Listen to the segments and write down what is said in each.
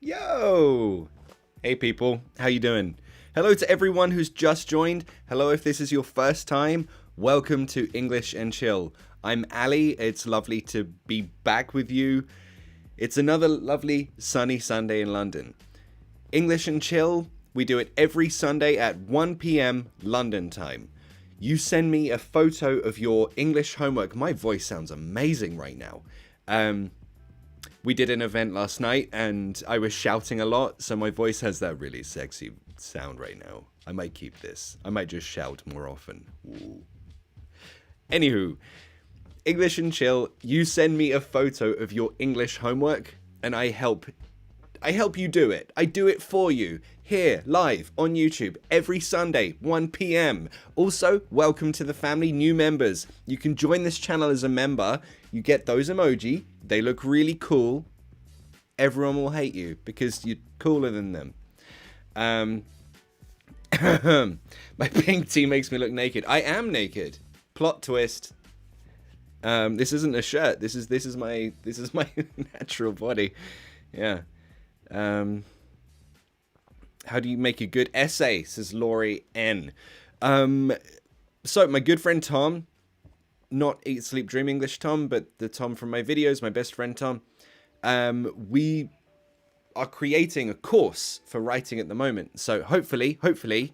Yo! Hey people, how you doing? Hello to everyone who's just joined. Hello if this is your first time. Welcome to English and Chill. I'm Ali. It's lovely to be back with you. It's another lovely sunny Sunday in London. English and Chill, we do it every Sunday at 1 p.m. London time. You send me a photo of your English homework. My voice sounds amazing right now. We did an event last night and I was shouting a lot, so my voice has that really sexy sound right now. I might keep this. I might just shout more often. Ooh. Anywho, English and Chill, you send me a photo of your English homework and I help you do it. I do it for you here live on YouTube every Sunday 1 p.m. Also, welcome to the family, new members. You can join this channel as a member. You get those emoji. They look really cool. Everyone will hate you because you're cooler than them. My pink tee makes me look naked. I am naked. Plot twist. This isn't a shirt. This is my natural body. Yeah. How do you make a good essay? Says Laurie N. So my good friend Tom, not Eat, Sleep, Dream English Tom, but the Tom from my videos, my best friend Tom, we are creating a course for writing at the moment. So hopefully,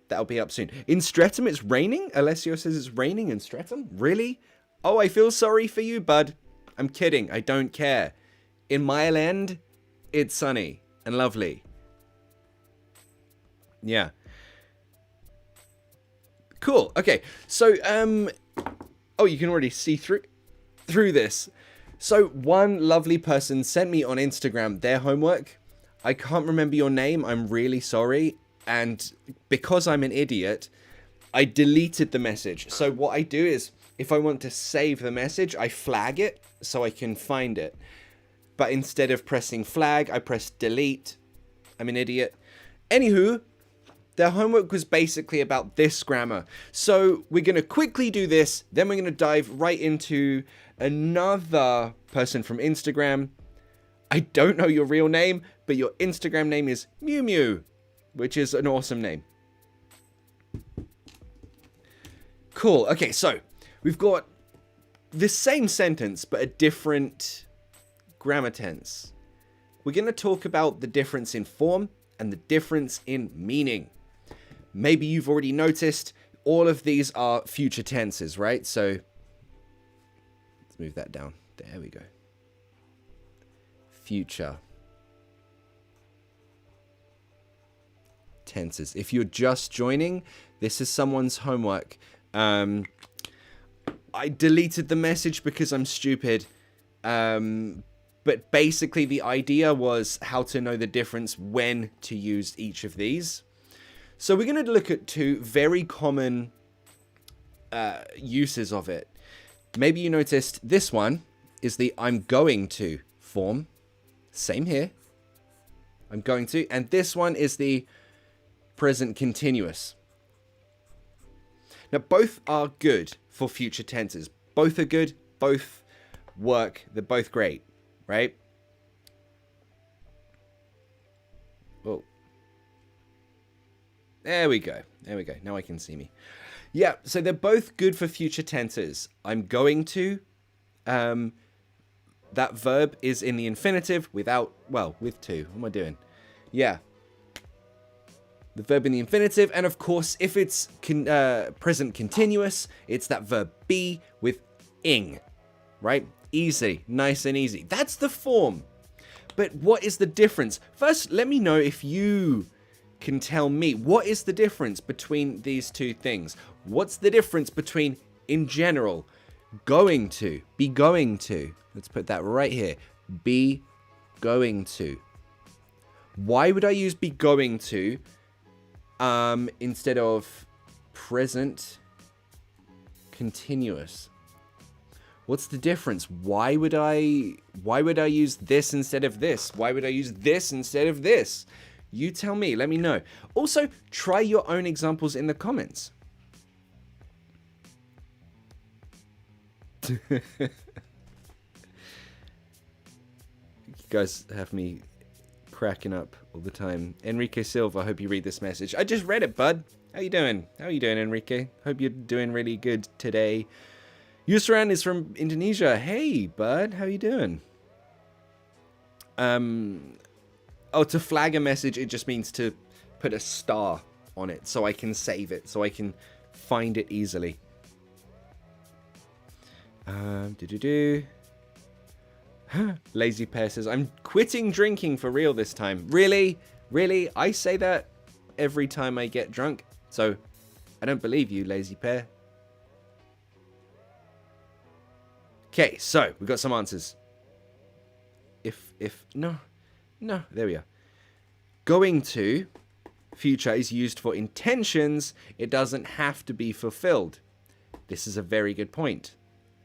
that'll be up soon. In Streatham, it's raining? Alessio says it's raining in Streatham? Really? Oh, I feel sorry for you, bud. I'm kidding. I don't care. In Mile End, it's sunny and lovely. Yeah. Cool. Okay. So, oh, you can already see through this. So one lovely person sent me on Instagram their homework. I can't remember your name. I'm really sorry. And because I'm an idiot, I deleted the message. So what I do is, if I want to save the message, I flag it so I can find it. But instead of pressing flag, I press delete. I'm an idiot. Anywho, their homework was basically about this grammar. So we're going to quickly do this. Then we're going to dive right into another person from Instagram. I don't know your real name, but your Instagram name is Mew Mew, which is an awesome name. Cool. Okay, so we've got the same sentence, but a different grammar tense. We're going to talk about the difference in form and the difference in meaning. Maybe you've already noticed all of these are future tenses, right? So let's move that down. There we go. Future tenses. If you're just joining, this is someone's homework. I deleted the message because I'm stupid. But basically the idea was how to know the difference when to use each of these. So we're going to look at two very common uses of it. Maybe you noticed this one is the I'm going to form. Same here. I'm going to. And this one is the present continuous. Now both are good for future tenses. Both are good. Both work. They're both great. Right? Oh. There we go. There we go. Now I can see me. Yeah, so they're both good for future tenses. I'm going to. That verb is in the infinitive with to. What am I doing? Yeah. The verb in the infinitive. And of course, if it's present continuous, it's that verb be with ing. Right? Easy. Nice and easy. That's the form. But what is the difference? First, let me know if you can tell me what is the difference between these two things. What's the difference between, in general, going to, be going to? Let's put that right here. Be going to. Why would I use be going to instead of present continuous? What's the difference? Why would I use this instead of this? Why would I use this instead of this? You tell me, let me know. Also, try your own examples in the comments. You guys have me cracking up all the time. Enrique Silva, I hope you read this message. I just read it, bud. How you doing? How you doing, Enrique? Hope you're doing really good today. Yusran is from Indonesia. Hey, bud. How you doing? Oh, to flag a message, it just means to put a star on it so I can save it, so I can find it easily. Lazy Pear says, I'm quitting drinking for real this time. Really? Really? I say that every time I get drunk. So, I don't believe you, Lazy Pear. Okay, so, we've got some answers. No, there we are. Going to, future is used for intentions. It doesn't have to be fulfilled. This is a very good point.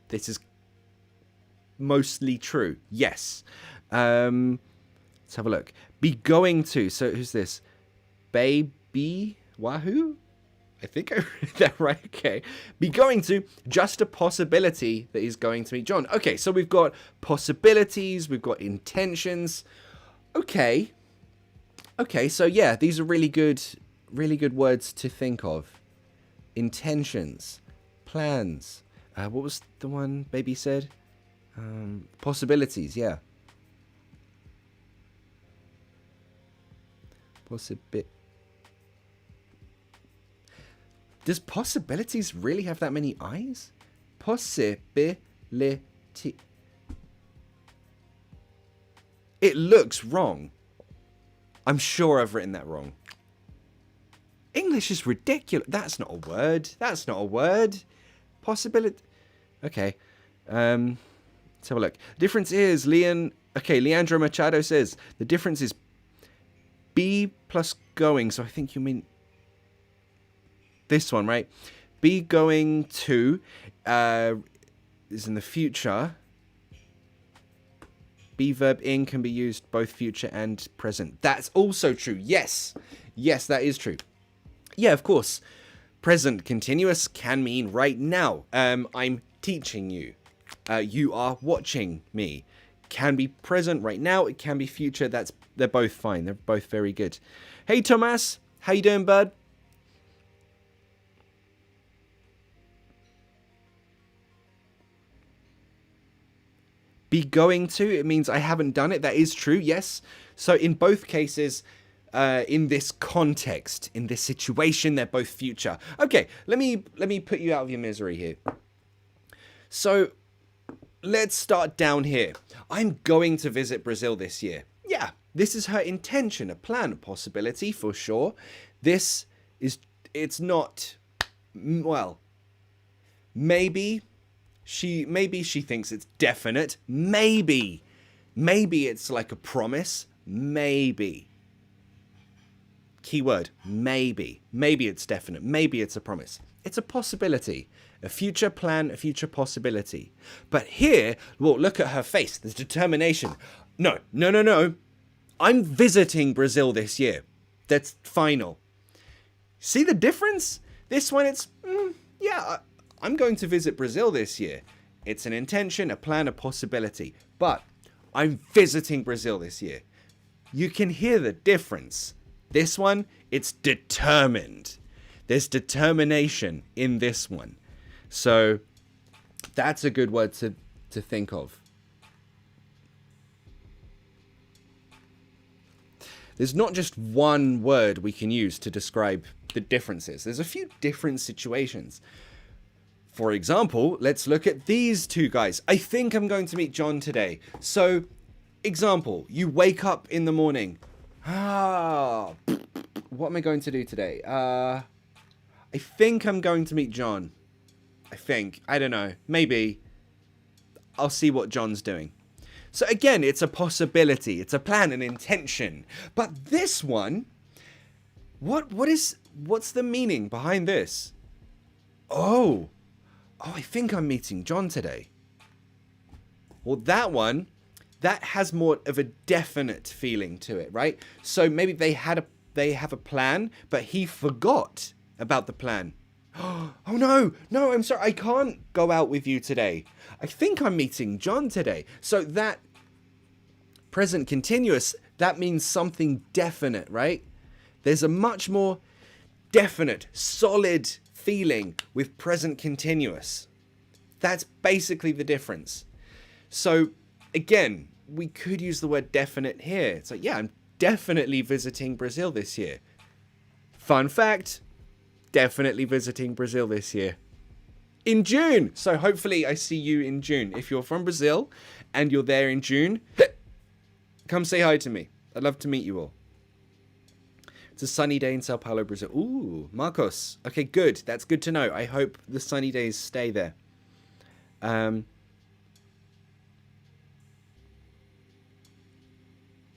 This is mostly true. Yes. Let's have a look. Be going to. So who's this? Baby Wahoo? I think I read that right. Okay. Be going to. Just a possibility that he's going to meet John. Okay. So we've got possibilities. We've got intentions. Okay. Okay. So yeah, these are really good words to think of. Intentions. Plans. What was the one Baby said? Possibilities, yeah. Does possibilities really have that many eyes? Possibility. It looks wrong. I'm sure I've written that wrong. English is ridiculous. That's not a word. That's not a word. Possibility. Okay. Let's have a look. Difference is, Leandro Machado says, the difference is be plus going. So I think you mean this one, right? Be going to is in the future. Be verb in can be used both future and present. That's also true. Yes. Yes, that is true. Yeah, of course. Present continuous can mean right now. I'm teaching you. You are watching me. Can be present right now. It can be future. They're both fine. They're both very good. Hey, Thomas. How you doing, bud? Be going to. It means I haven't done it. That is true. Yes. So in both cases, in this context, in this situation, they're both future. Okay. Let me put you out of your misery here. So let's start down here. I'm going to visit Brazil this year. Yeah, this is her intention, a plan, a possibility for sure. It's not, well, maybe she thinks it's definite. Maybe it's like a promise. Maybe. Keyword, maybe. Maybe it's definite. Maybe it's a promise. It's a possibility. A future plan, a future possibility. But here, well, look at her face. There's determination. No. I'm visiting Brazil this year. That's final. See the difference? This one, it's, I'm going to visit Brazil this year. It's an intention, a plan, a possibility. But I'm visiting Brazil this year. You can hear the difference. This one, it's determined. There's determination in this one. So that's a good word to think of. There's not just one word we can use to describe the differences. There's a few different situations. For example, let's look at these two guys. I think I'm going to meet John today. So, example, you wake up in the morning. What am I going to do today? I think I'm going to meet John. I don't know. Maybe. I'll see what John's doing. So again, it's a possibility. It's a plan, an intention. But this one, what's the meaning behind this? Oh, I think I'm meeting John today. Well, that one, that has more of a definite feeling to it, right? So maybe they have a plan, but he forgot about the plan. Oh no, I'm sorry, I can't go out with you today. I think I'm meeting John today. So that present continuous That means something definite, right? There's a much more definite, solid feeling with present continuous. That's basically the difference. So, again, we could use the word definite here. It's like, yeah, I'm definitely visiting Brazil this year. Fun fact, definitely visiting Brazil this year. In June. So hopefully I see you in June. If you're from Brazil and you're there in June, come say hi to me. I'd love to meet you all. It's a sunny day in Sao Paulo, Brazil. Ooh, Marcos. Okay, good. That's good to know. I hope the sunny days stay there.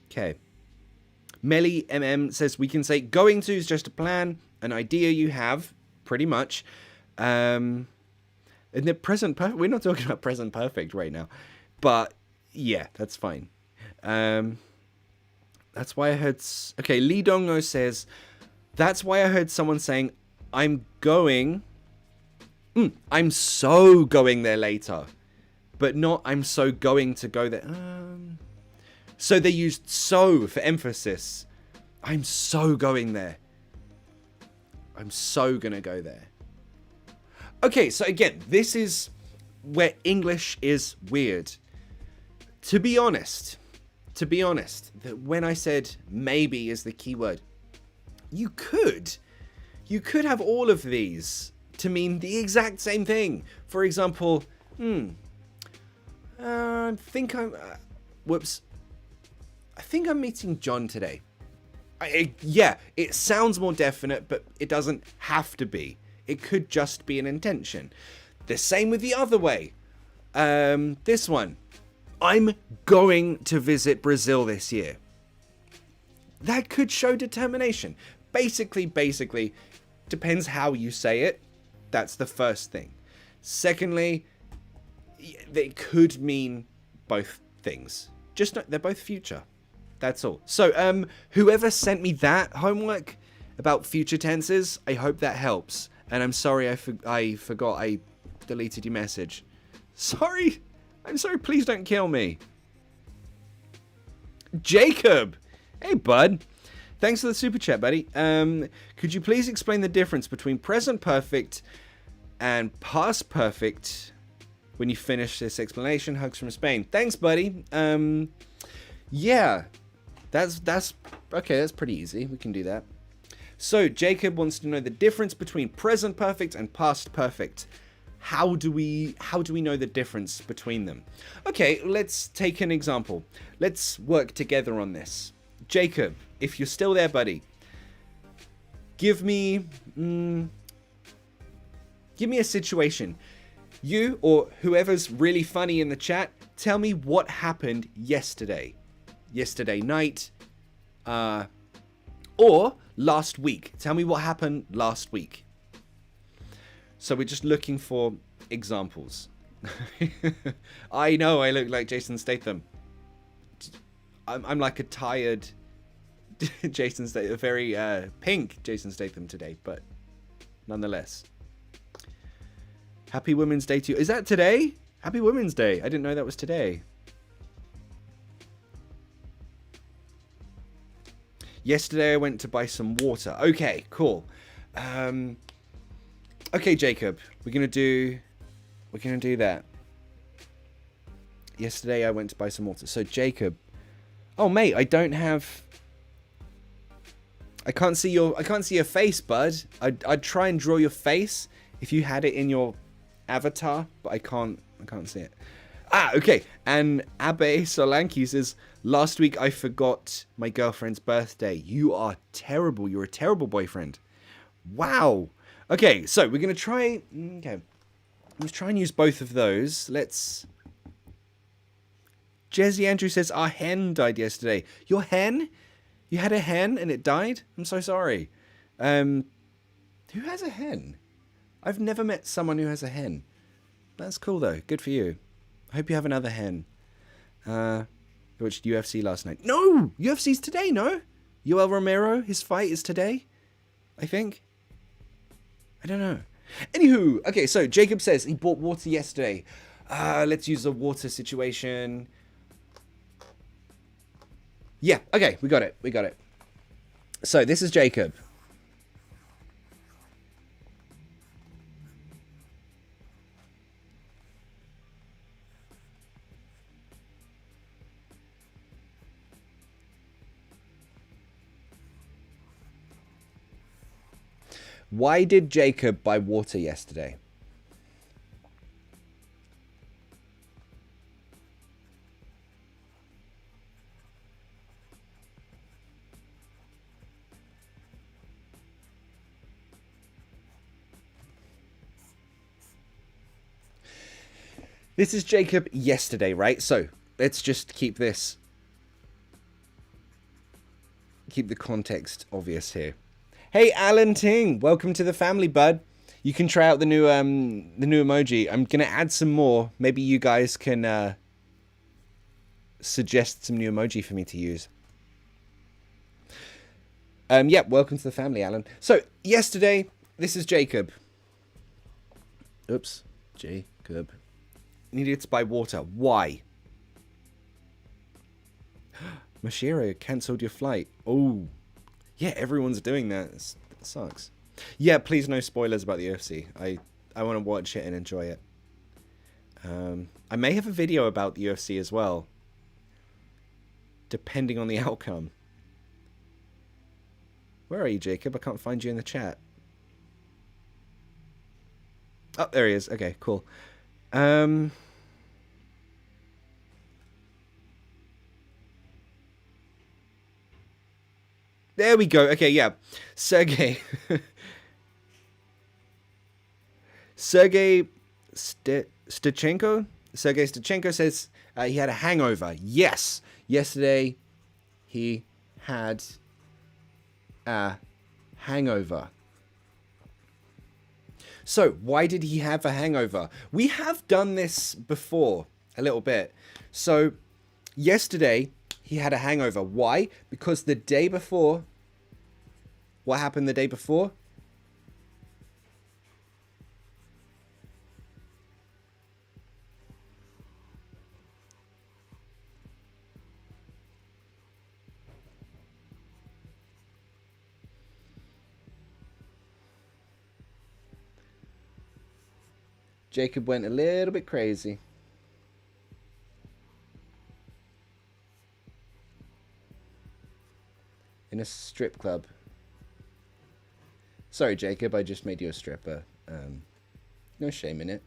Okay. Melly MM says we can say going to is just a plan, an idea you have, pretty much. In the present perfect, we're not talking about present perfect right now, but yeah, that's fine. That's why I heard. Okay, Lee Dongo says that's why I heard someone saying I'm going. I'm so going there later, but not I'm so going to go there. So they used so for emphasis. I'm so going there. I'm so gonna go there. Okay, so again, this is where English is weird. To be honest, that when I said maybe is the key word, you could have all of these to mean the exact same thing. For example, I think I'm meeting John today. Yeah, it sounds more definite, but it doesn't have to be. It could just be an intention. The same with the other way. This one. I'm going to visit Brazil this year. That could show determination. Basically, depends how you say it. That's the first thing. Secondly, they could mean both things. Just they're both future. That's all. So, whoever sent me that homework about future tenses, I hope that helps. And I'm sorry I forgot I deleted your message. Sorry. I'm sorry. Please don't kill me. Jacob. Hey, bud. Thanks for the super chat, buddy. Could you please explain the difference between present perfect and past perfect when you finish this explanation? Hugs from Spain. Thanks, buddy. Yeah. That's okay. That's pretty easy. We can do that. So Jacob wants to know the difference between present perfect and past perfect. How do we know the difference between them? Okay, let's take an example. Let's work together on this. Jacob, if you're still there, buddy, give me a situation. You or whoever's really funny in the chat, tell me what happened yesterday. Yesterday night, or last week. Tell me what happened last week. So we're just looking for examples. I know I look like Jason Statham. I'm like a tired Jason Statham, a very pink Jason Statham today, but nonetheless. Happy Women's Day to you. Is that today? Happy Women's Day. I didn't know that was today. Yesterday I went to buy some water. Okay, cool. Okay, Jacob, we're gonna do that. Yesterday I went to buy some water. So Jacob, oh mate, I can't see your face, bud. I'd try and draw your face if you had it in your avatar, but I can't see it. Okay. And Abe Solanki says, last week I forgot my girlfriend's birthday. You are terrible. You're a terrible boyfriend. Wow. Okay, so we're going to try... Okay, let's try and use both of those. Let's... Jesse Andrew says, our hen died yesterday. Your hen? You had a hen and it died? I'm so sorry. Who has a hen? I've never met someone who has a hen. That's cool, though. Good for you. I hope you have another hen. Watched UFC last night. No! UFC's today, no? Yoel Romero, his fight is today, I think. I don't know. Anywho, okay, so Jacob says he bought water yesterday. Let's use a water situation. Yeah, okay, we got it. We got it. So this is Jacob. Why did Jacob buy water yesterday? This is Jacob yesterday, right? So let's just keep the context obvious here. Hey, Alan Ting, welcome to the family, bud. You can try out the new emoji. I'm gonna add some more. Maybe you guys can suggest some new emoji for me to use. Yeah, welcome to the family, Alan. So yesterday, this is Jacob. Oops, Jacob. Needed to buy water. Why? Mashiro cancelled your flight. Oh, yeah, everyone's doing that. That sucks. Yeah, please no spoilers about the UFC. I want to watch it and enjoy it. I may have a video about the UFC as well, depending on the outcome. Where are you, Jacob? I can't find you in the chat. Oh, there he is. Okay, cool. There we go. Okay, yeah. Sergey. Sergey Stachenko? Sergey Stachenko says he had a hangover. Yes. Yesterday, he had a hangover. So, why did he have a hangover? We have done this before a little bit. So, yesterday, he had a hangover. Why? Because the day before... What happened the day before? Jacob went a little bit crazy. In a strip club. Sorry, Jacob, I just made you a stripper. No shame in it.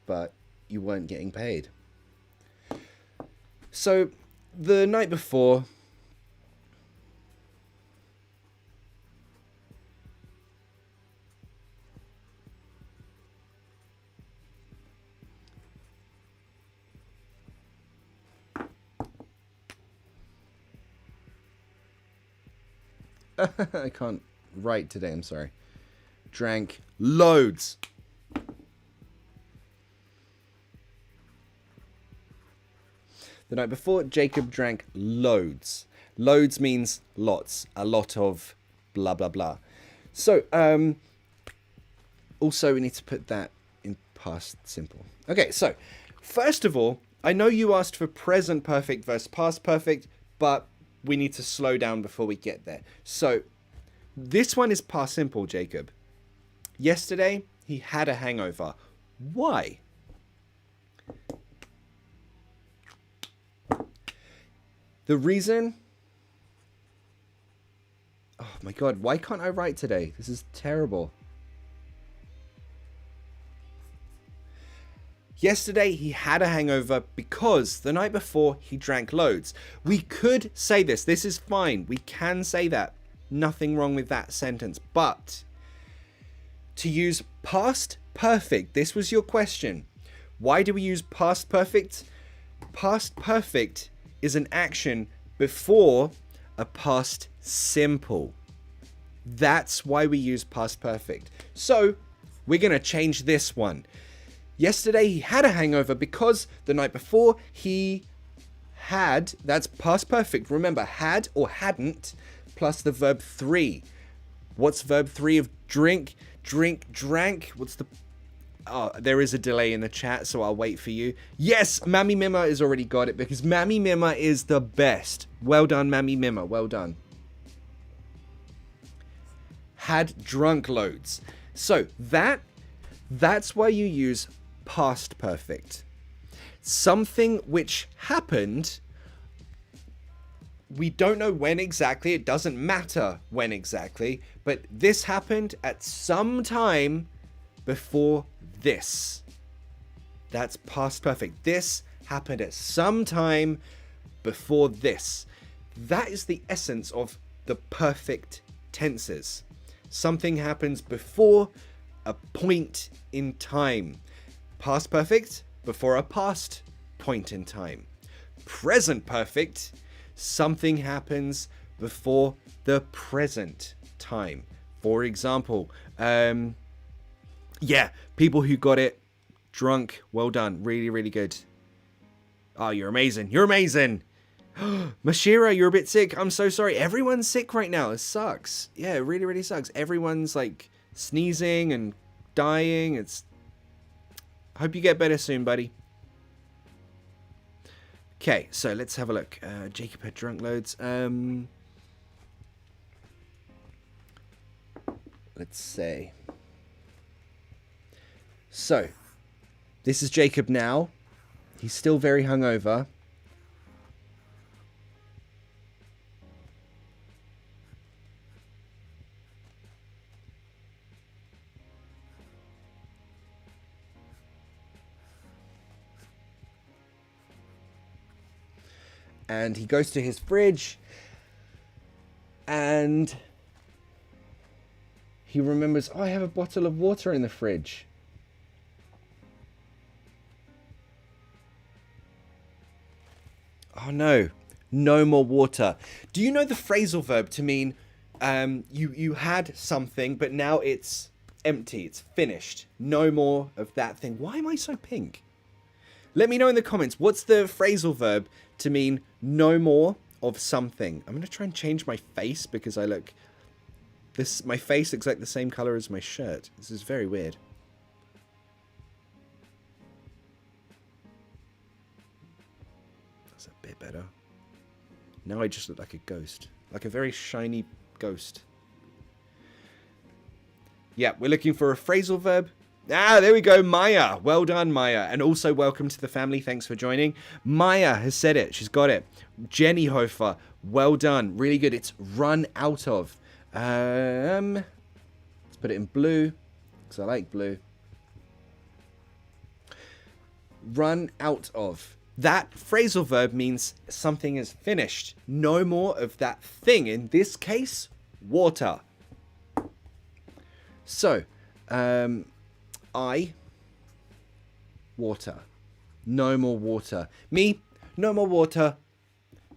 But you weren't getting paid. So, the night before... I can't write today, I'm sorry. Drank loads. The night before, Jacob drank loads. Loads means lots. A lot of blah, blah, blah. So, also we need to put that in past simple. Okay, so, first of all, I know you asked for present perfect versus past perfect, but we need to slow down before we get there. So, this one is past simple, Jacob. Yesterday, he had a hangover. Why? The reason... Oh my god, why can't I write today? This is terrible. Yesterday, he had a hangover because the night before, he drank loads. We could say this. This is fine. We can say that. Nothing wrong with that sentence. But to use past perfect, this was your question. Why do we use past perfect? Past perfect is an action before a past simple. That's why we use past perfect. So, we're going to change this one. Yesterday, he had a hangover because the night before, he had, that's past perfect. Remember, had or hadn't, plus the verb 3. What's verb 3 of drink? Drink, drank. What's the Oh, there is a delay in the chat, so I'll wait for you. Yes, Mammy Mima has already got it because Mammy Mima is the best. Well done, Mammy Mima. Well done. Had drunk loads. So that's why you use past perfect. Something which happened, we don't know when exactly. It doesn't matter when exactly, but this happened at some time before this. That's past perfect. This happened at some time before this. That is the essence of the perfect tenses. Something happens before a point in time. Past perfect, before a past point in time. Present perfect, something happens before the present time. For example, yeah, people who got it drunk, well done. Really, really good. Oh, you're amazing. You're amazing. Mashira, you're a bit sick. I'm so sorry. Everyone's sick right now. It sucks. Yeah, it really, really sucks. Everyone's like sneezing and dying. Hope you get better soon, buddy. Okay, so let's have a look. Jacob had drunk loads. Let's say. So, this is Jacob now. He's still very hungover. And he goes to his fridge and he remembers, oh, I have a bottle of water in the fridge. Oh no, no more water. Do you know the phrasal verb to mean you had something, but now it's empty, it's finished. No more of that thing. Why am I so pink? Let me know in the comments, what's the phrasal verb to mean no more of something? I'm going to try and change my face because my face looks like the same color as my shirt. This is very weird. That's a bit better. Now I just look like a ghost. Like a very shiny ghost. Yeah, we're looking for a phrasal verb. Ah, there we go, Maya. Well done, Maya. And also welcome to the family. Thanks for joining. Maya has said it. She's got it. Jenny Hofer, well done. Really good. It's run out of. Let's put it in blue because I like blue. Run out of. That phrasal verb means something is finished. No more of that thing. In this case, water. So, water. No more water. Me, no more water.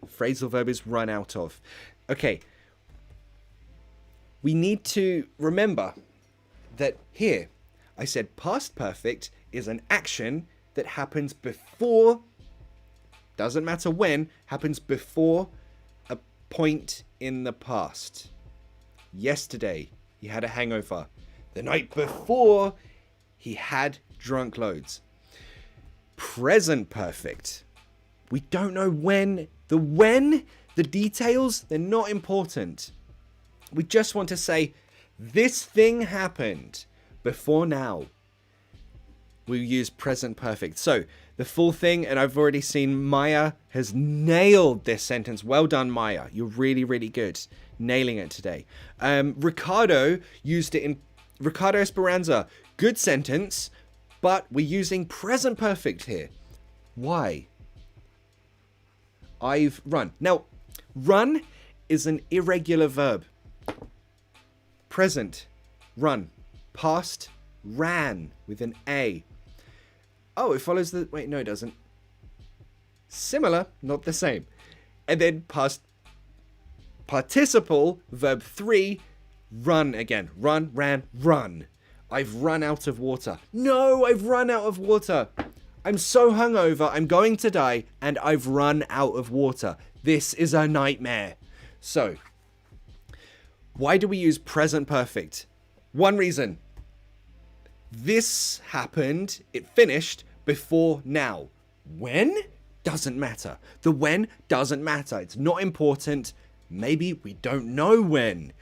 Phrasal verb is run out of. Okay. We need to remember that here, I said past perfect is an action that happens before, doesn't matter when, happens before a point in the past. Yesterday, he had a hangover. The night before, he had drunk loads. Present perfect. We don't know when. The details, they're not important. We just want to say, this thing happened before now. We use present perfect. So, the full thing, and I've already seen Maya has nailed this sentence. Well done, Maya. You're really, really good. Nailing it today. Ricardo used it in Ricardo Esperanza. Good sentence, but we're using present perfect here. Why? I've run. Now, run is an irregular verb. Present, run. Past, ran with an A. Oh, it follows the... Wait, no, it doesn't. Similar, not the same. And then past participle, verb 3, run again. Run, ran, run. I've run out of water. No, I've run out of water. I'm so hungover, I'm going to die, and I've run out of water. This is a nightmare. So, why do we use present perfect? One reason. This happened, it finished before now. When? Doesn't matter. The when doesn't matter. It's not important. Maybe we don't know when.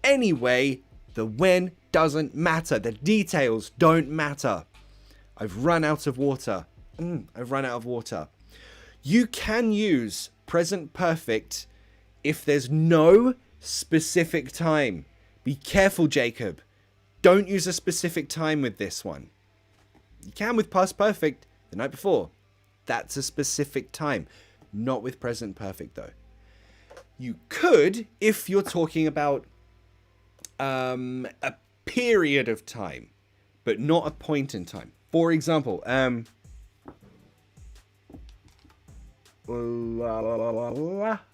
Anyway, the when doesn't matter. The details don't matter. I've run out of water. I've run out of water. You can use present perfect if there's no specific time. Be careful, Jacob. Don't use a specific time with this one. You can with past perfect the night before. That's a specific time. Not with present perfect, though. You could if you're talking about a period of time, but not a point in time. For example,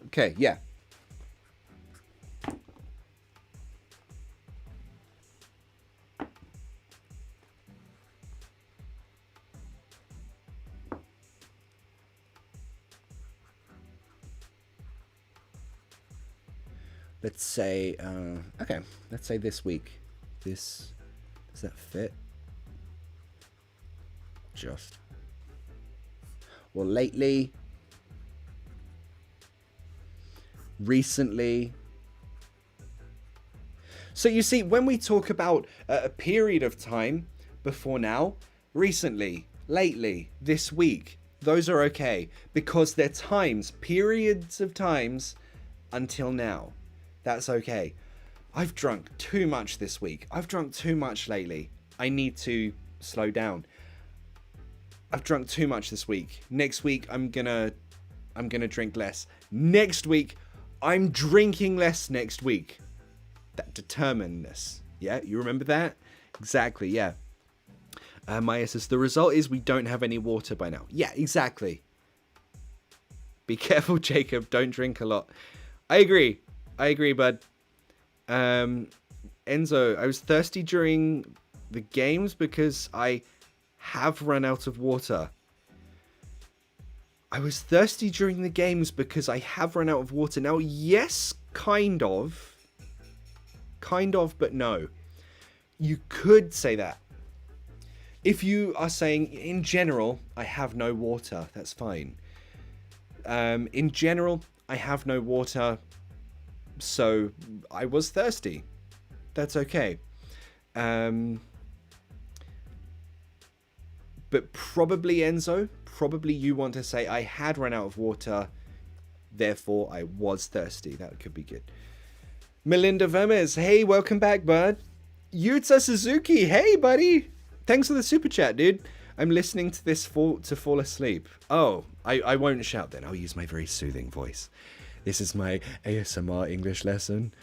okay, yeah. Let's say, okay, let's say this week. Does that fit? Just. Well, lately, recently. So you see, when we talk about a period of time, before now, recently, lately, this week, those are okay because they're times, periods of times until now. That's okay. I've drunk too much this week. I've drunk too much lately. I need to slow down. I've drunk too much this week. Next week I'm gonna drink less. Next week I'm drinking less next week. That determinedness. Yeah, you remember that? Exactly, yeah. Maya says, the result is we don't have any water by now. Yeah, exactly. Be careful, Jacob. Don't drink a lot. I agree, bud. Enzo, I was thirsty during the games because I have run out of water. I was thirsty during the games because I have run out of water. Now, yes, kind of, but no. You could say that. If you are saying, in general, I have no water, that's fine. In general, I have no water, so I was thirsty. That's okay. But probably, Enzo, you want to say, I had run out of water, therefore I was thirsty. That could be good. Melinda Vermes, hey, welcome back, bud. Yuta Suzuki, hey, buddy. Thanks for the super chat, dude. I'm listening to this to fall asleep. Oh, I won't shout then. I'll use my very soothing voice. This is my ASMR English lesson.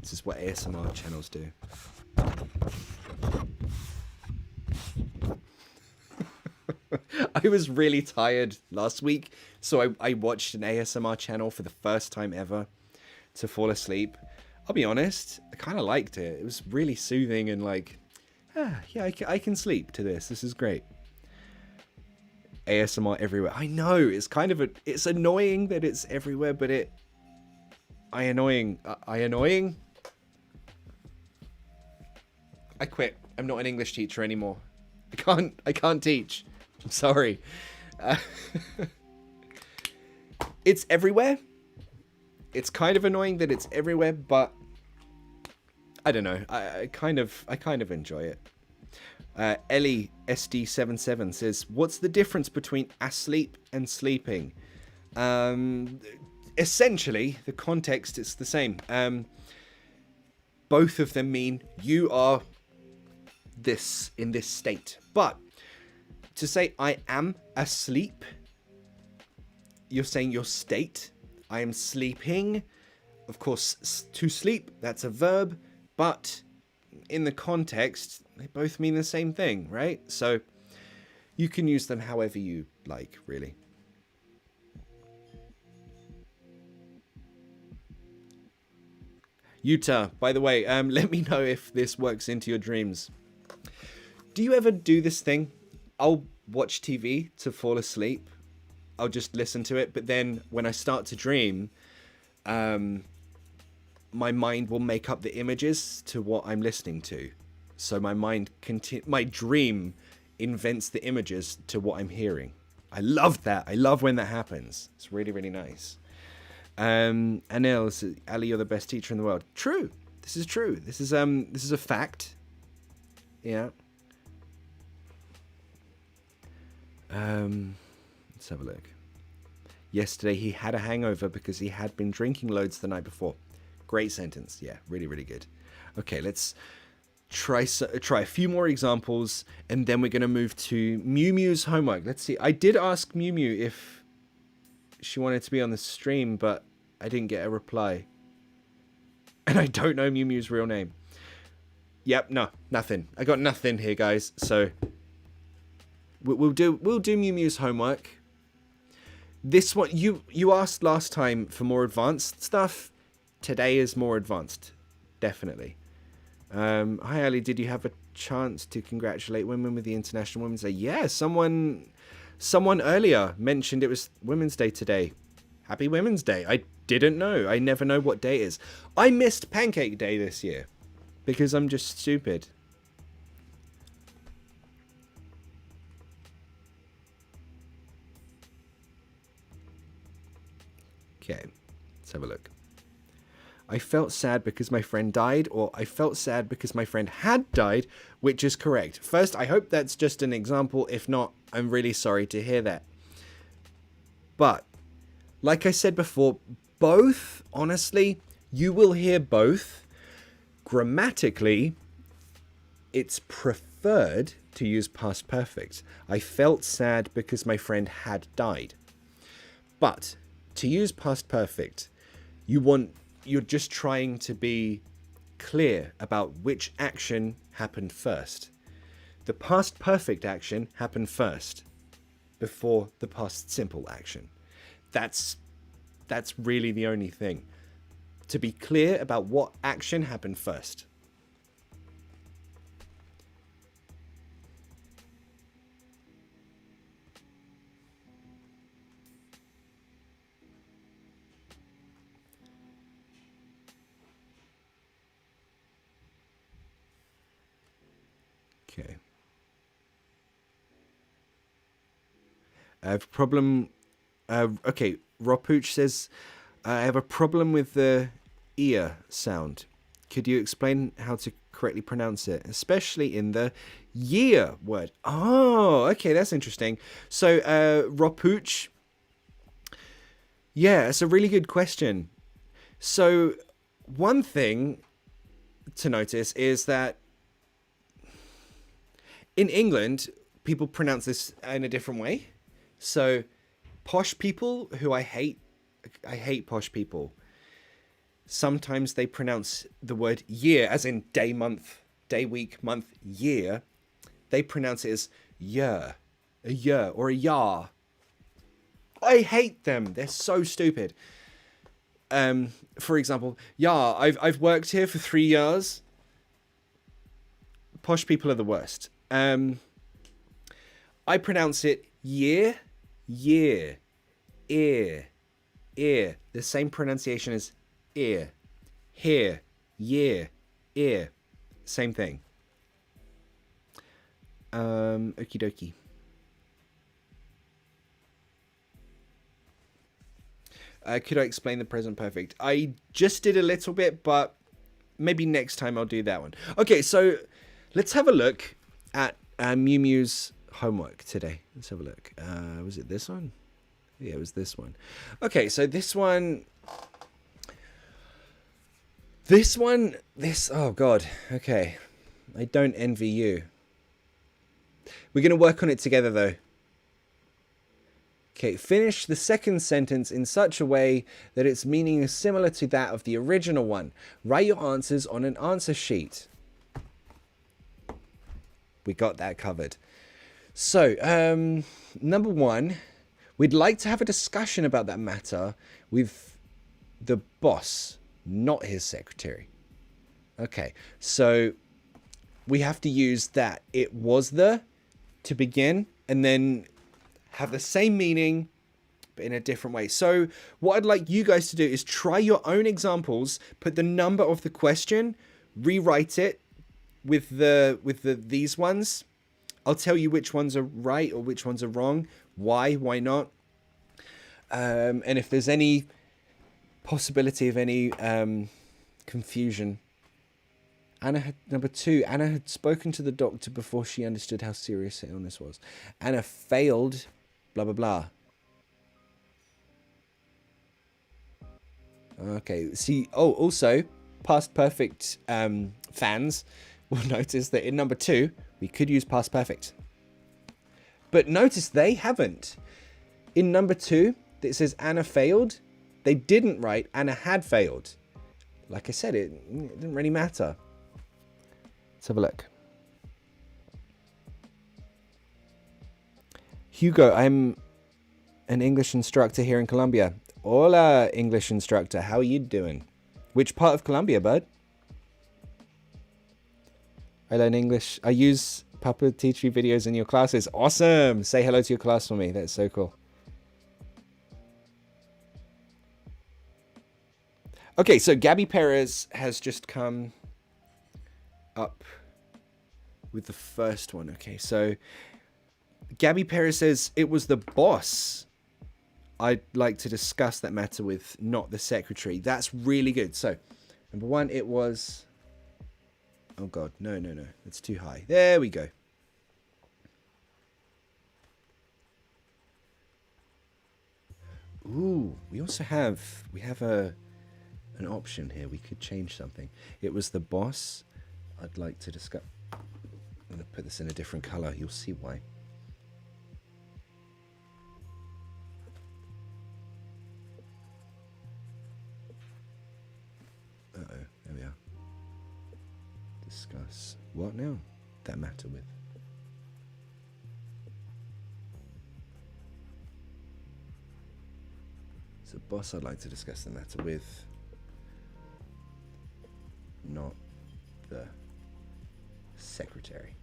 This is what ASMR channels do. I was really tired last week, so I watched an ASMR channel for the first time ever to fall asleep. I'll be honest, I kind of liked it. It was really soothing and like, yeah, I can sleep to this. This is great. ASMR everywhere. I know, it's kind of it's annoying that it's everywhere, but I annoying. I quit. I'm not an English teacher anymore. I can't teach. I'm sorry. It's everywhere. It's kind of annoying that it's everywhere, but I don't know. I kind of enjoy it. Ellie SD77 says, "What's the difference between asleep and sleeping?" Essentially, the context is the same. Both of them mean you are in this state, but to say I am asleep, you're saying your state. I am sleeping. Of course, to sleep, that's a verb, but in the context, they both mean the same thing, right? So you can use them however you like, really. Yuta, by the way, let me know if this works into your dreams. Do you ever do this thing? I'll watch TV to fall asleep, I'll just listen to it. But then when I start to dream, my mind will make up the images to what I'm listening to. So my my dream invents the images to what I'm hearing. I love that. I love when that happens. It's really, really nice. Anil, Ali, you're the best teacher in the world. True. This is true. This is a fact. Yeah. Let's have a look. Yesterday he had a hangover because he had been drinking loads the night before. Great sentence. Yeah, really, really good. Okay, let's try a few more examples, and then we're going to move to Mew Mew's homework. Let's see. I did ask Mew Mew if she wanted to be on the stream, but I didn't get a reply. And I don't know Mew Mew's real name. Yep, no, nothing. I got nothing here, guys. So we'll do Mew Mew's homework. This one, you asked last time for more advanced stuff. Today is more advanced, definitely. Hi Ali, did you have a chance to congratulate women with the International Women's Day? Yeah, someone earlier mentioned it was Women's Day today. Happy Women's Day. I didn't know. I never know what day it is. I missed Pancake Day this year because I'm just stupid. Okay, let's have a look. I felt sad because my friend died, or I felt sad because my friend had died, which is correct. First, I hope that's just an example. If not, I'm really sorry to hear that. But, like I said before, both, honestly, you will hear both. Grammatically, it's preferred to use past perfect. I felt sad because my friend had died. But, to use past perfect, you're just trying to be clear about which action happened first. The past perfect action happened first before the past simple action. That's really the only thing. To be clear about what action happened first. Okay. I have a problem. Okay, Ropooch says, I have a problem with the ear sound. Could you explain how to correctly pronounce it, especially in the year word? Oh, okay, that's interesting. So, Ropooch, yeah, it's a really good question. So, one thing to notice is that in England, people pronounce this in a different way. So, posh people who I hate posh people. Sometimes they pronounce the word year as in day, month, day, week, month, year. They pronounce it as year, a year, or a yar. I hate them. They're so stupid. For example, yeah, I've worked here for 3 years. Posh people are the worst. I pronounce it year, ear. The same pronunciation as ear. Here, year, ear. Same thing. Okie dokie. Could I explain the present perfect? I just did a little bit, but maybe next time I'll do that one. Okay, so let's have a look at Mew Mew's homework today. Let's have a look. Was it this one? Yeah, it was this one. Okay, so this, oh God. Okay. I don't envy you. We're going to work on it together though. Okay, finish the second sentence in such a way that its meaning is similar to that of the original one. Write your answers on an answer sheet. We got that covered. So, number one, we'd like to have a discussion about that matter with the boss, not his secretary. Okay, so we have to use that it was the to begin, and then have the same meaning but in a different way. So what I'd like you guys to do is try your own examples, put the number of the question, rewrite it with these ones. I'll tell you which ones are right or which ones are wrong. Why not? And if there's any possibility of any confusion. Number 2, Anna had spoken to the doctor before she understood how serious her illness was. Anna failed, blah, blah, blah. Okay, see, also, past perfect fans will notice that in number 2, we could use past perfect. But notice they haven't. In number 2, it says Anna failed. They didn't write Anna had failed. Like I said, it didn't really matter. Let's have a look. Hugo, I'm an English instructor here in Colombia. Hola, English instructor. How are you doing? Which part of Colombia, bud? I learn English. I use Papa teach you videos in your classes. Awesome. Say hello to your class for me. That's so cool. Okay, so Gabby Perez has just come up with the first one. Okay, so Gabby Perez says, it was the boss I'd like to discuss that matter with, not the secretary. That's really good. So, number 1, it was... Oh, God. No. That's too high. There we go. Ooh, we also have... We have an option here. We could change something. It was the boss I'd like to discuss. I'm going to put this in a different color. You'll see why. Uh-oh. There we are. Discuss what now? That matter with. So boss I'd like to discuss the matter with. Not the secretary.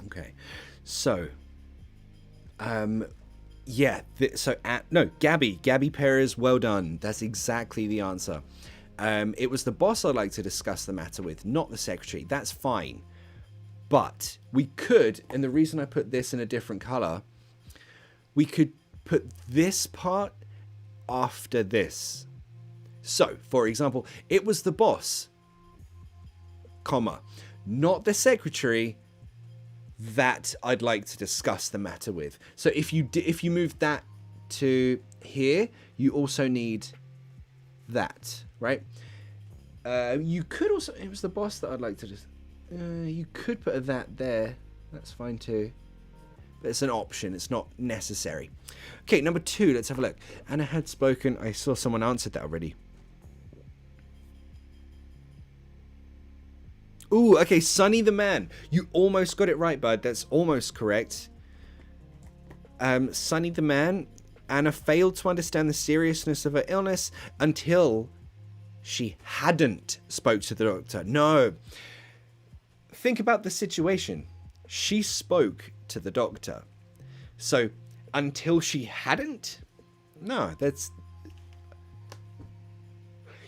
Okay, so Gabby Perez, well done. That's exactly the answer. It was the boss I'd like to discuss the matter with, not the secretary. That's fine, but we could, and the reason I put this in a different color, we could put this part after this. So, for example, it was the boss, comma, not the secretary that I'd like to discuss the matter with. So if you move that to here, you also need that, right? You could also, it was the boss that I'd like to just, you could put that there. That's fine too. But it's an option. It's not necessary. Okay, number 2, let's have a look. Anna had spoken. I saw someone answered that already. Ooh, okay, Sonny the man. You almost got it right, bud. That's almost correct. Sonny the man. Anna failed to understand the seriousness of her illness until she hadn't spoke to the doctor. No. Think about the situation. She spoke to the doctor. So, until she hadn't? No, that's...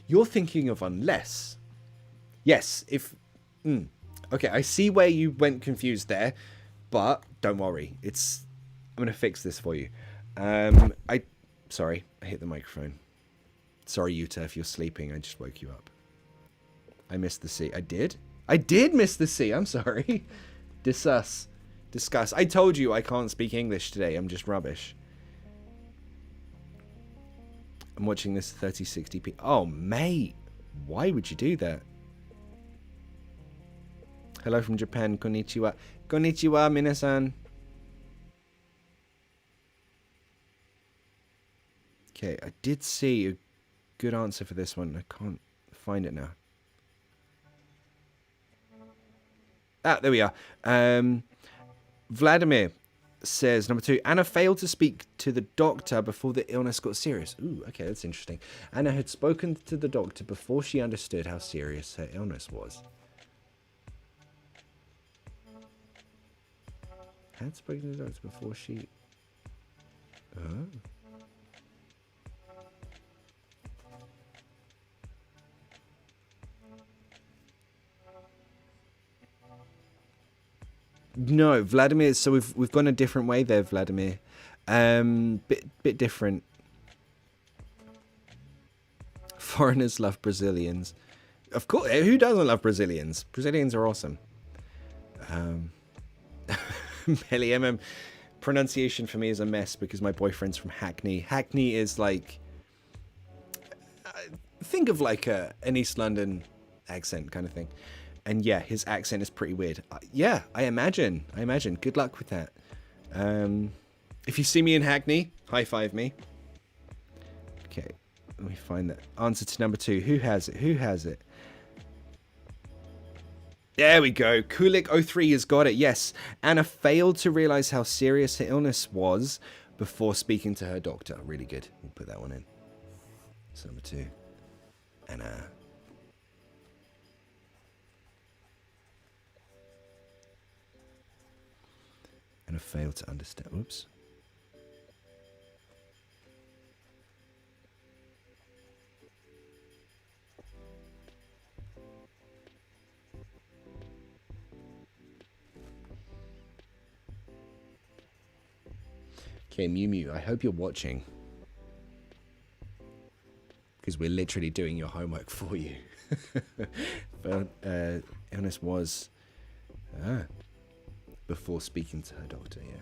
You're thinking of unless. Yes, if... Okay, I see where you went confused there, but don't worry. I'm going to fix this for you. Sorry, I hit the microphone. Sorry, Yuta, if you're sleeping. I just woke you up. I missed the C. I did miss the C. I'm sorry. Discuss. I told you I can't speak English today. I'm just rubbish. I'm watching this 3060p. Oh, mate. Why would you do that? Hello from Japan. Konnichiwa. Konnichiwa, minasan. Okay, I did see a good answer for this one. I can't find it now. Ah, there we are. Vladimir says, number 2, Anna failed to speak to the doctor before the illness got serious. Ooh, okay, that's interesting. Anna had spoken to the doctor before she understood how serious her illness was. Had spoken to the doctor before she... Oh. No, Vladimir. So we've gone a different way there, Vladimir. Bit different. Foreigners love Brazilians. Of course, who doesn't love Brazilians? Brazilians are awesome. Melly pronunciation for me is a mess because my boyfriend's from Hackney. Hackney is like, think of like an East London accent kind of thing. And yeah, his accent is pretty weird. Yeah, I imagine. Good luck with that. If you see me in Hackney, high five me. Okay, let me find that answer to number 2. Who has it? There we go. Kulik03 has got it. Yes. Anna failed to realize how serious her illness was before speaking to her doctor. Really good. We'll put that one in. That's number 2. Anna. Anna failed to understand. Oops. Okay, Mew Mew, I hope you're watching. Because we're literally doing your homework for you. But illness was before speaking to her doctor, yeah.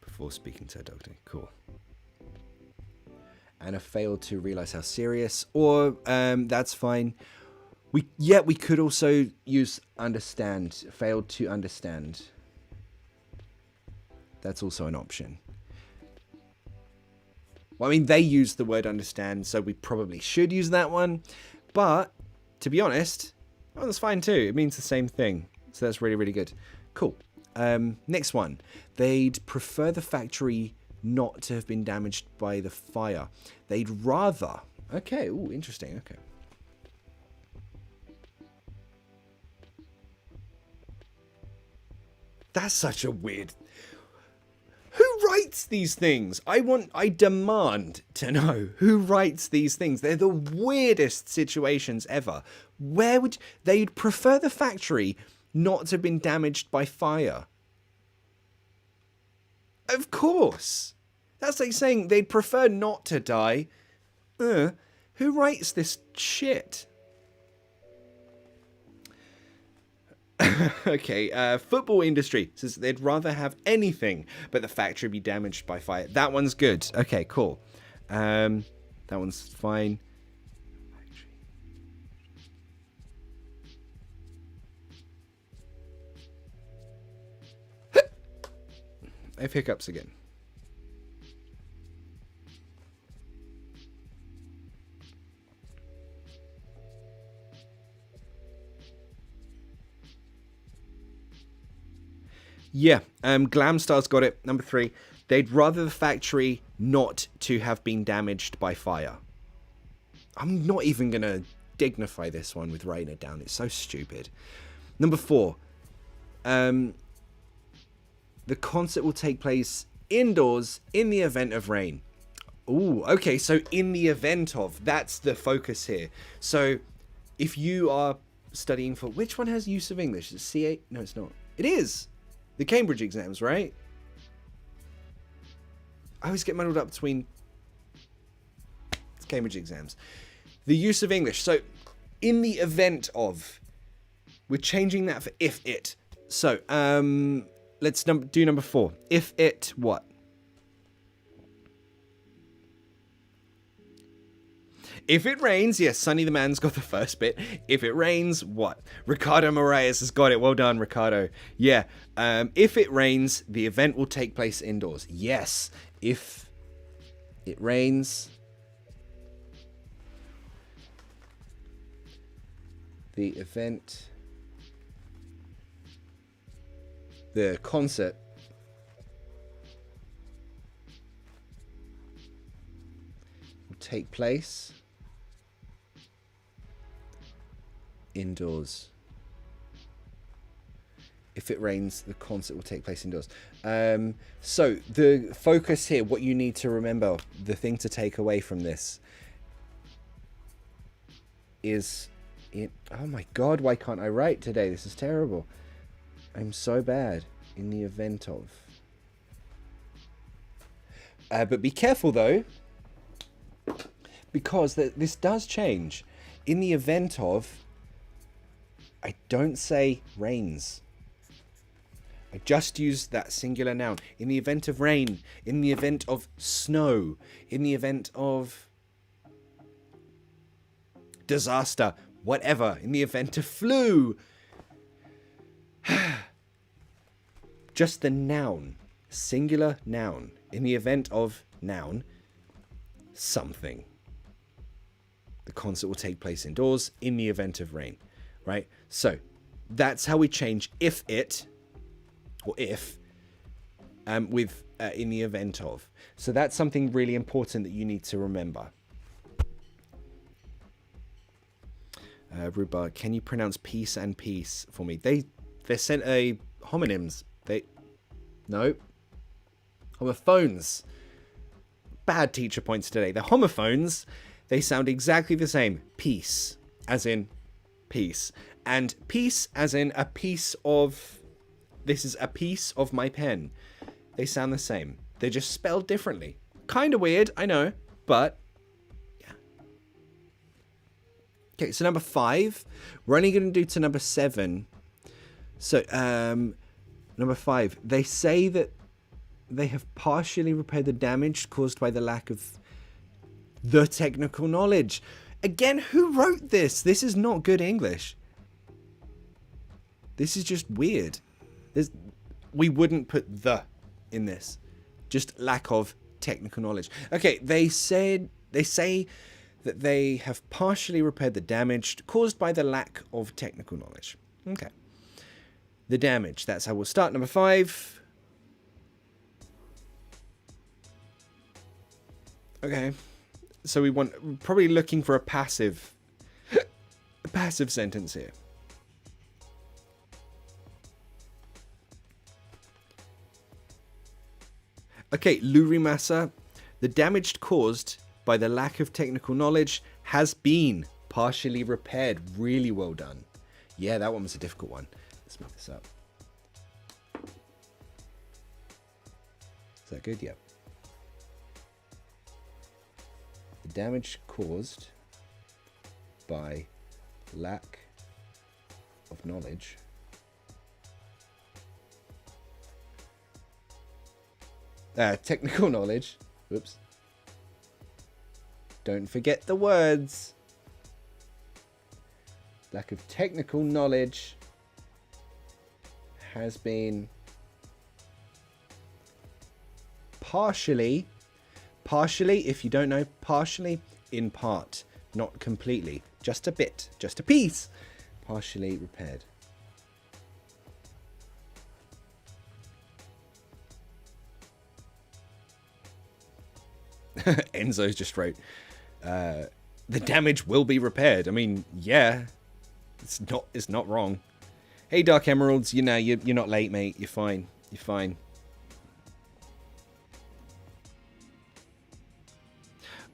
Before speaking to her doctor, cool. Anna failed to realize how serious, or that's fine. We could also use understand. Failed to understand. That's also an option. Well, I mean, they use the word understand, so we probably should use that one. But to be honest, oh, that's fine too. It means the same thing, so that's really, really good. Cool. Next one. They'd prefer the factory not to have been damaged by the fire. They'd rather... Okay, ooh, interesting, okay. That's such a weird... Who writes these things? I demand to know who writes these things. They're the weirdest situations ever. Where would... They'd prefer the factory not to have been damaged by fire. Of course. That's like saying they'd prefer not to die. Who writes this shit? Okay, football industry says they'd rather have anything but the factory be damaged by fire. That one's good. Okay, cool. That one's fine. I have hiccups again. Yeah, Glamstar's got it. Number 3. They'd rather the factory not to have been damaged by fire. I'm not even going to dignify this one with writing it down. It's so stupid. Number 4. The concert will take place indoors in the event of rain. Ooh, okay, so in the event of. That's the focus here. So if you are studying for... Which one has use of English? Is it C8? No, it's not. It is. The Cambridge exams, right? I always get muddled up between Cambridge exams. The use of English. So, in the event of, we're changing that for if it. So, let's do number 4. If it what? If it rains, yes, Sonny the Man's got the first bit. If it rains, what? Ricardo Moraes has got it. Well done, Ricardo. Yeah. If it rains, the event will take place indoors. Yes. If it rains, the event, the concert take place indoors. If it rains, the concert will take place indoors. So the focus here, what you need to remember, the thing to take away from this is... oh my God, why can't I write today? This is terrible. I'm so bad. In the event of... but be careful though, because this does change. In the event of... I don't say rains. I just use that singular noun. In the event of rain, in the event of snow, in the event of disaster, whatever, in the event of flu. Just the noun, singular noun. In the event of noun, something. The concert will take place indoors in the event of rain, right? So that's how we change if it... or if, with in the event of. So that's something really important that you need to remember. Ruba, can you pronounce peace and peace for me? They're sent a homonyms. No. Homophones. Bad teacher points today. The homophones, they sound exactly the same. Peace, as in peace. And peace, as in a piece of... This is a piece of my pen. They sound the same. They're just spelled differently. Kind of weird, I know, but yeah. Okay, so number 5. We're only going to do to number 7. So, number 5. They say that they have partially repaired the damage caused by the lack of the technical knowledge. Again, who wrote this? This is not good English. This is just weird. We wouldn't put the in this. Just lack of technical knowledge. Okay, they say that they have partially repaired the damage caused by the lack of technical knowledge. Okay. The damage. That's how we'll start. Number 5. Okay. So we want... probably looking for a passive sentence here. Okay, Lurimasa, the damage caused by the lack of technical knowledge has been partially repaired. Really well done. Yeah, that one was a difficult one. Let's move this up. Is that good? Yep. The damage caused by lack of knowledge technical knowledge. Whoops. Don't forget the words. Lack of technical knowledge has been partially, if you don't know, partially, in part, not completely, just a bit, just a piece, partially repaired. Enzo just wrote, the damage will be repaired. I mean, yeah, it's not wrong. Hey, Dark Emeralds, you know, you're not late, mate. You're fine. You're fine.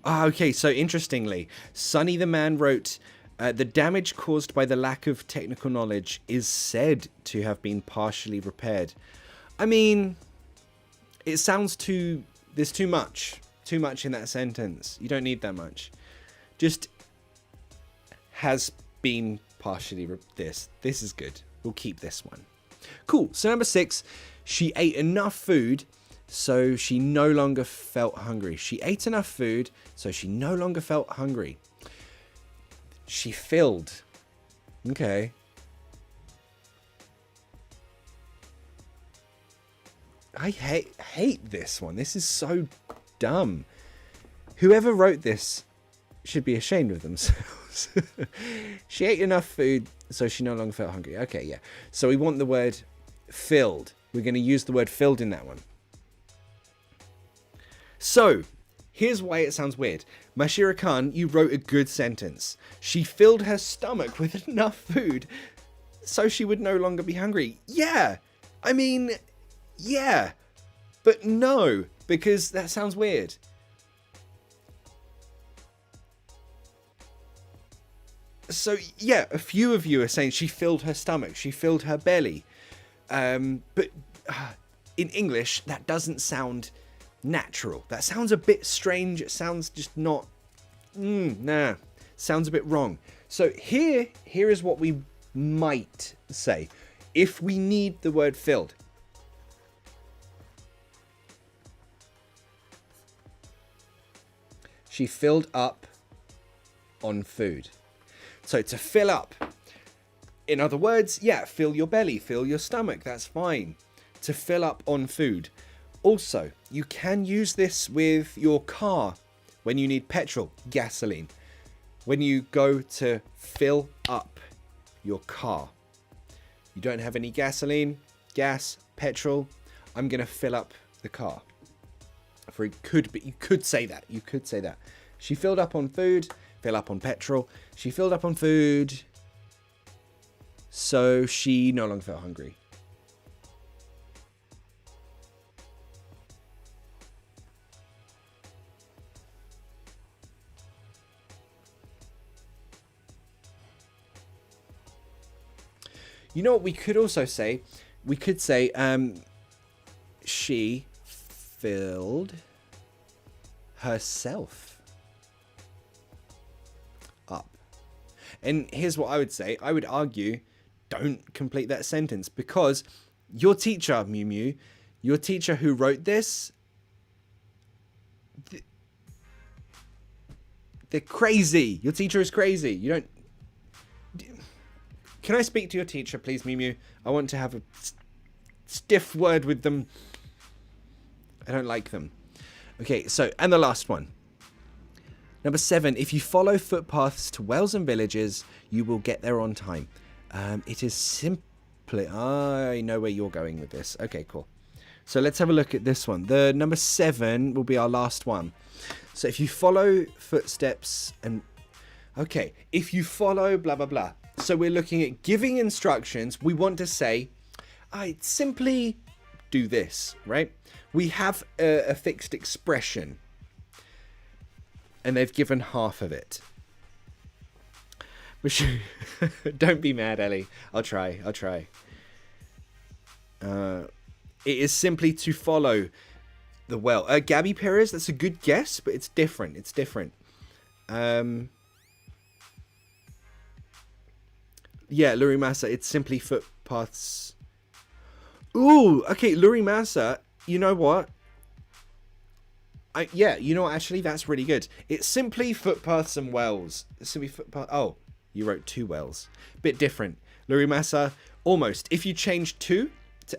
Okay, so interestingly, Sunny the Man wrote, the damage caused by the lack of technical knowledge is said to have been partially repaired. I mean, it sounds there's too much in that sentence. You don't need that much. Just has been partially this is good. We'll keep this one. Cool. So number 6, she ate enough food so she no longer felt hungry. She ate enough food so she no longer felt hungry. She filled. Okay. I hate this one. This is so dumb. Whoever wrote this should be ashamed of themselves. She ate enough food so she no longer felt hungry. Okay, yeah. So we want the word filled. We're going to use the word filled in that one. So here's why it sounds weird. Mashira Khan, you wrote a good sentence. She filled her stomach with enough food so she would no longer be hungry. Yeah, I mean, yeah, but no, because that sounds weird. So yeah, a few of you are saying she filled her stomach, she filled her belly. But in English, that doesn't sound natural. That sounds a bit strange. It sounds just not, nah, sounds a bit wrong. So here is what we might say if we need the word filled. She filled up on food. So to fill up, in other words, yeah, fill your belly, fill your stomach, that's fine. To fill up on food. Also, you can use this with your car when you need petrol, gasoline. When you go to fill up your car. You don't have any gasoline, gas, petrol. I'm going to fill up the car. For it could be, you could say that. You could say that. She filled up on food, fill up on petrol. She filled up on food, so she no longer felt hungry. You know what we could also say? We could say, she filled herself up. And here's what I would say. I would argue, don't complete that sentence, because your teacher, Mew Mew, your teacher who wrote this, they're crazy. Your teacher is crazy. You don't... Can I speak to your teacher, please, Mew Mew? I want to have a stiff word with them. I don't like them. Okay, so, and the last one. Number 7, if you follow footpaths to wells and villages, you will get there on time. It is simply... I know where you're going with this. Okay, cool. So let's have a look at this one. The number 7 will be our last one. So if you follow footsteps and... Okay, if you follow blah, blah, blah. So we're looking at giving instructions. We want to say, I simply do this, right? We have a fixed expression. And they've given half of it. Don't be mad, Ellie. I'll try. It is simply to follow the well. Gabby Perez, that's a good guess, but it's different. Yeah, Lurimasa, it's simply footpaths. Ooh, okay, Lurimasa, you know what? Actually, that's really good. It's simply footpaths and wells. It's simply footpath. Oh, you wrote 2 wells. Bit different. Lurimasa, almost. If you change to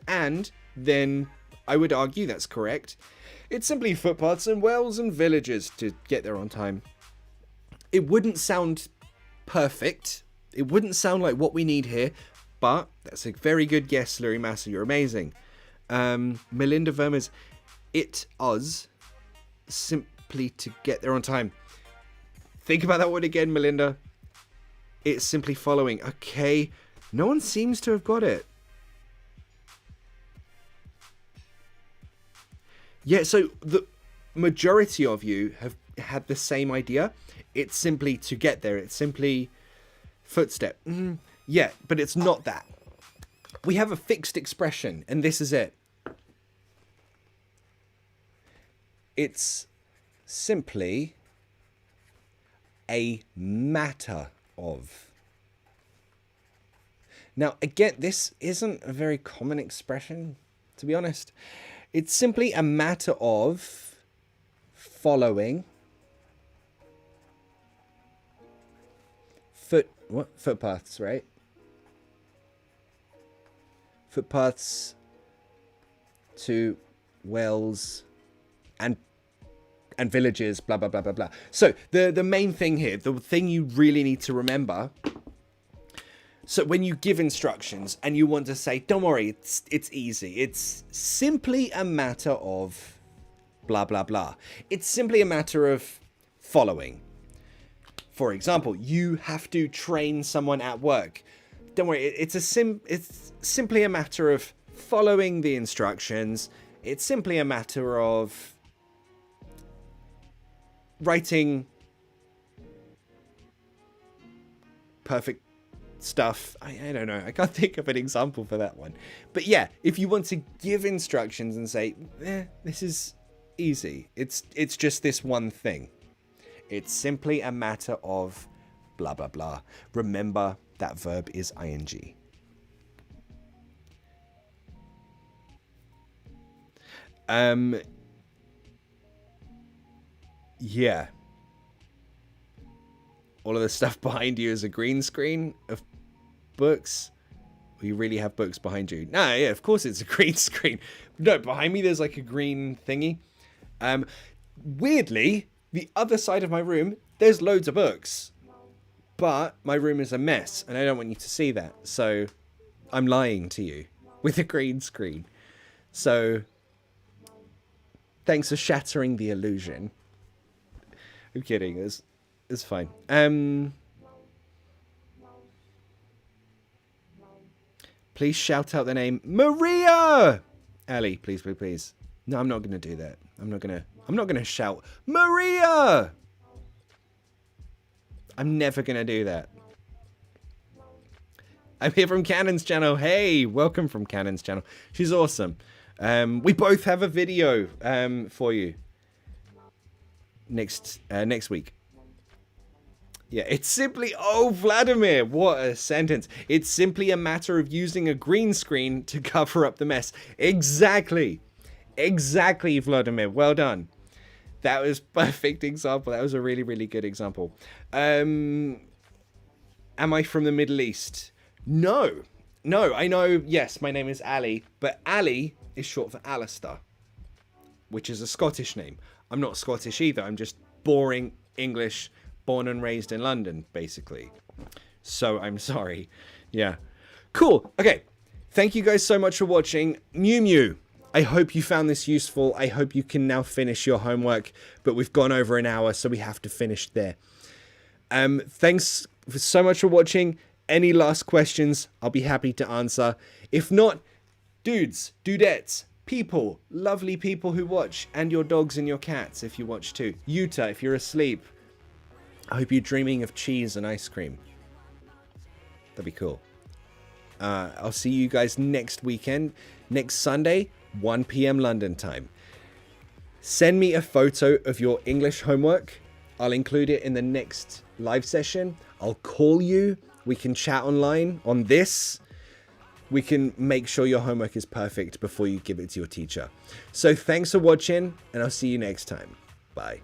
and, then I would argue that's correct. It's simply footpaths and wells and villages to get there on time. It wouldn't sound perfect. It wouldn't sound like what we need here, but that's a very good guess, Lurimasa. You're amazing. Melinda Vermes, us simply to get there on time. Think about that word again, Melinda. It's simply following. Okay, no one seems to have got it. Yeah, so the majority of you have had the same idea. It's simply to get there. It's simply footstep. Yeah, but it's not that. We have a fixed expression, and this is it. It's simply a matter of. Now, again, this isn't a very common expression, to be honest. It's simply a matter of following footpaths, right? Footpaths to wells and villages, blah, blah, blah, blah, blah. So the main thing here, the thing you really need to remember, so when you give instructions and you want to say, don't worry, it's easy. It's simply a matter of blah, blah, blah. It's simply a matter of following. For example, you have to train someone at work. Don't worry, it's simply a matter of following the instructions. It's simply a matter of writing perfect stuff. I don't know. I can't think of an example for that one. But yeah, if you want to give instructions and say, this is easy. It's just this one thing. It's simply a matter of blah, blah, blah. Remember that verb is ing. Yeah. All of the stuff behind you is a green screen of books. You really have books behind you? No, yeah, of course it's a green screen. No, behind me there's like a green thingy. Weirdly, the other side of my room, there's loads of books. But my room is a mess, and I don't want you to see that. So I'm lying to you with a green screen. So thanks for shattering the illusion. I'm kidding. It's fine. Please shout out the name Maria. Ali, please, please, please. No, I'm not going to do that. I'm not going to shout Maria. I'm never going to do that. I'm here from Cannon's channel. Hey, welcome from Cannon's channel. She's awesome. We both have a video for you next week. Yeah, it's simply, oh, Vladimir, what a sentence. It's simply a matter of using a green screen to cover up the mess. Exactly. Exactly, Vladimir. Well done. That was perfect example. That was a really, really good example. Am I from the Middle East? No. No, I know, yes, my name is Ali, but Ali is short for Alistair, which is a Scottish name. I'm not Scottish either. I'm just boring English, born and raised in London, basically. So I'm sorry. Yeah. Cool. Okay. Thank you guys so much for watching. Mew Mew. I hope you found this useful. I hope you can now finish your homework, but we've gone over an hour, so we have to finish there. Thanks so much for watching. Any last questions, I'll be happy to answer. If not, dudes, dudettes, people, lovely people who watch, and your dogs and your cats if you watch too. Yuta, if you're asleep, I hope you're dreaming of cheese and ice cream. That'd be cool. I'll see you guys next weekend, next Sunday, 1 p.m. London time. Send me a photo of your English homework. I'll include it in the next live session. I'll call you. We can chat online on this. We can make sure your homework is perfect before you give it to your teacher. So thanks for watching, and I'll see you next time. Bye.